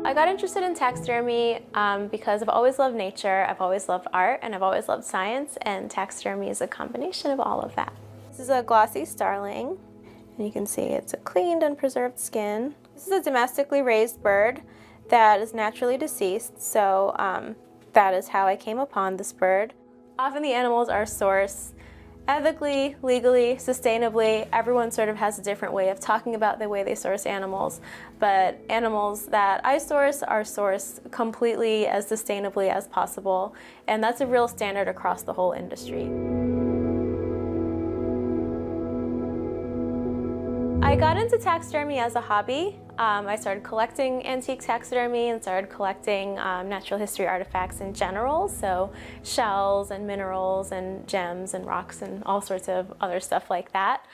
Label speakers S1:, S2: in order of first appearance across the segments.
S1: I got interested in taxidermy because I've always loved nature, I've always loved art, and I've always loved science, and taxidermy is a combination of all of that. This is a glossy starling, and you can see it's a cleaned and preserved skin. This is a domestically raised bird that is naturally deceased, so that is how I came upon this bird. Often the animals are sourced ethically, legally, sustainably. Everyone sort of has a different way of talking about the way they source animals, but animals that I source are sourced completely as sustainably as possible, and that's a real standard across the whole industry. I got into taxidermy as a hobby. I started collecting antique taxidermy and started collecting natural history artifacts in general, so shells and minerals and gems and rocks and all sorts of other stuff like that.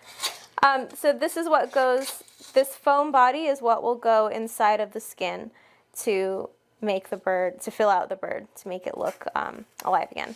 S1: So this is what goes, this foam body is what will go inside of the skin to make the bird, to fill out the bird, to make it look alive again.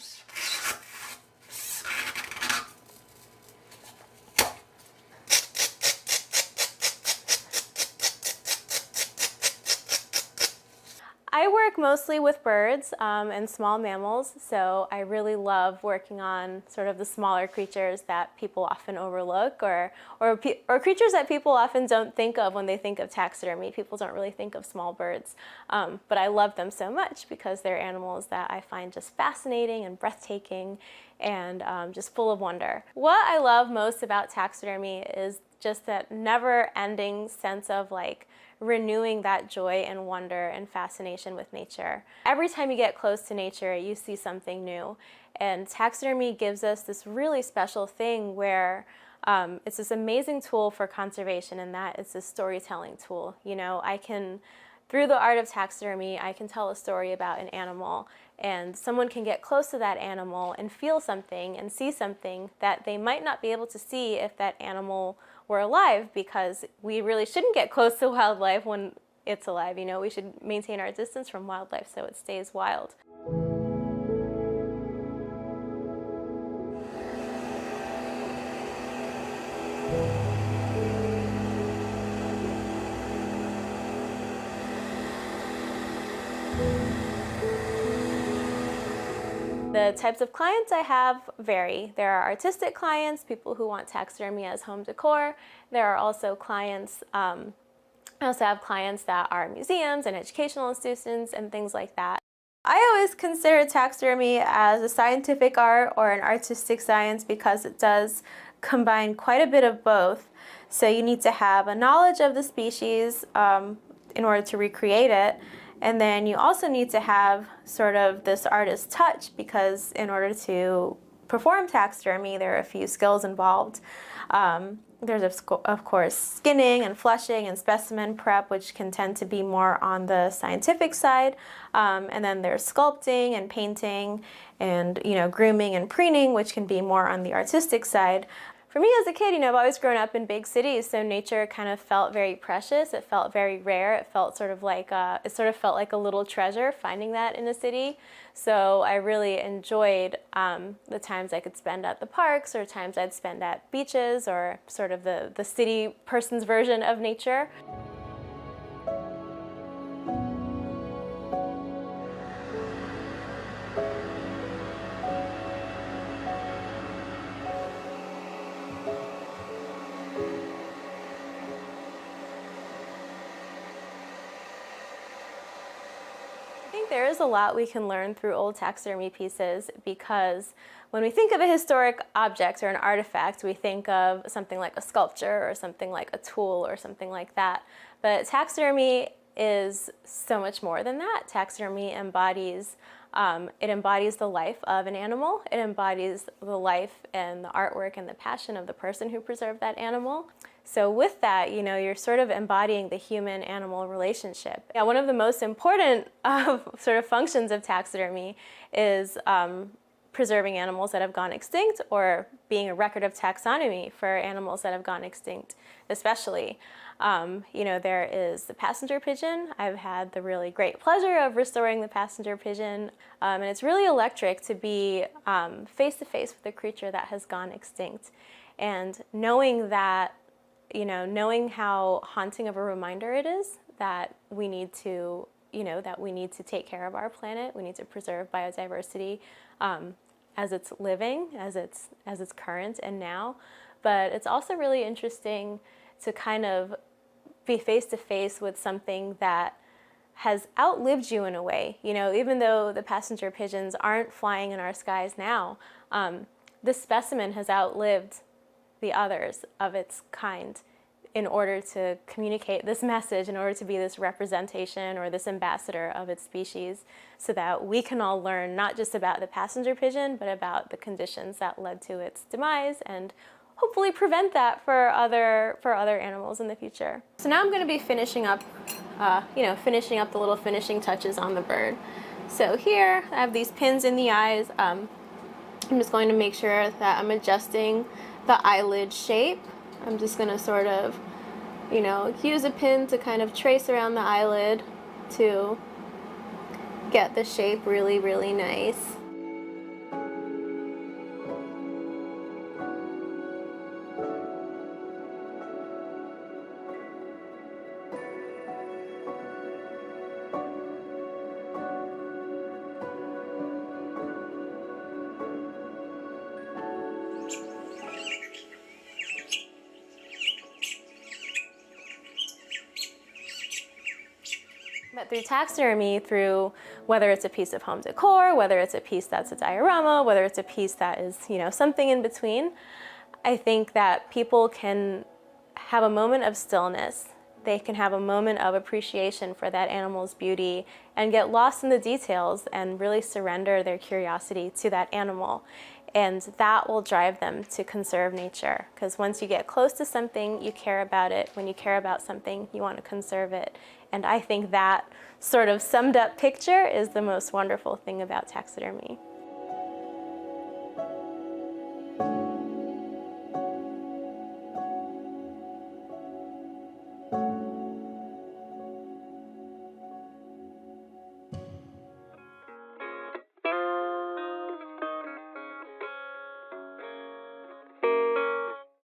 S1: I work mostly with birds and small mammals, so I really love working on sort of the smaller creatures that people often overlook, or creatures that people often don't think of when they think of taxidermy. People don't really think of small birds, but I love them so much because they're animals that I find just fascinating and breathtaking and just full of wonder. What I love most about taxidermy is just that never-ending sense of like renewing that joy and wonder and fascination with nature. Every time you get close to nature, you see something new. And taxidermy gives us this really special thing where it's this amazing tool for conservation, and that it's a storytelling tool. You know, through the art of taxidermy, I can tell a story about an animal, and someone can get close to that animal and feel something and see something that they might not be able to see if that animal were alive, because we really shouldn't get close to wildlife when it's alive. You know, we should maintain our distance from wildlife so it stays wild. The types of clients I have vary. There are artistic clients, people who want taxidermy as home decor. There are also clients, I also have clients that are museums and educational institutions and things like that. I always consider taxidermy as a scientific art or an artistic science because it does combine quite a bit of both. So you need to have a knowledge of the species in order to recreate it. And then you also need to have sort of this artist touch, because in order to perform taxidermy, there are a few skills involved. There's, of course, skinning and flushing and specimen prep, which can tend to be more on the scientific side. And then there's sculpting and painting and, you know, grooming and preening, which can be more on the artistic side. For me as a kid, you know, I've always grown up in big cities, so nature kind of felt very precious. It felt very rare. It felt sort of like a little treasure finding that in a city. So I really enjoyed the times I could spend at the parks, or times I'd spend at beaches, or sort of the city person's version of nature. I think there is a lot we can learn through old taxidermy pieces, because when we think of a historic object or an artifact, we think of something like a sculpture or something like a tool or something like that. But taxidermy is so much more than that. Taxidermy embodies the life of an animal. It embodies the life and the artwork and the passion of the person who preserved that animal. So with that, you know, you're sort of embodying the human-animal relationship. Yeah, one of the most important sort of functions of taxidermy is preserving animals that have gone extinct, or being a record of taxonomy for animals that have gone extinct, especially. You know, there is the passenger pigeon. I've had the really great pleasure of restoring the passenger pigeon, and it's really electric to be face to face with a creature that has gone extinct, and knowing that knowing how haunting of a reminder it is that we need to, that we need to take care of our planet, we need to preserve biodiversity as it's living, as it's current and now. But it's also really interesting to kind of be face to face with something that has outlived you in a way. Even though the passenger pigeons aren't flying in our skies now, this specimen has outlived the others of its kind in order to communicate this message, in order to be this representation or this ambassador of its species, so that we can all learn not just about the passenger pigeon, but about the conditions that led to its demise, and hopefully prevent that for other animals in the future. So now I'm going to be finishing up the little finishing touches on the bird. So here I have these pins in the eyes. I'm just going to make sure that I'm adjusting the eyelid shape. I'm just going to sort of, use a pin to kind of trace around the eyelid to get the shape really, really nice. But through taxidermy, through whether it's a piece of home decor, whether it's a piece that's a diorama, whether it's a piece that is, something in between, I think that people can have a moment of stillness. They can have a moment of appreciation for that animal's beauty and get lost in the details and really surrender their curiosity to that animal. And that will drive them to conserve nature. Because once you get close to something, you care about it. When you care about something, you want to conserve it. And I think that sort of summed up picture is the most wonderful thing about taxidermy.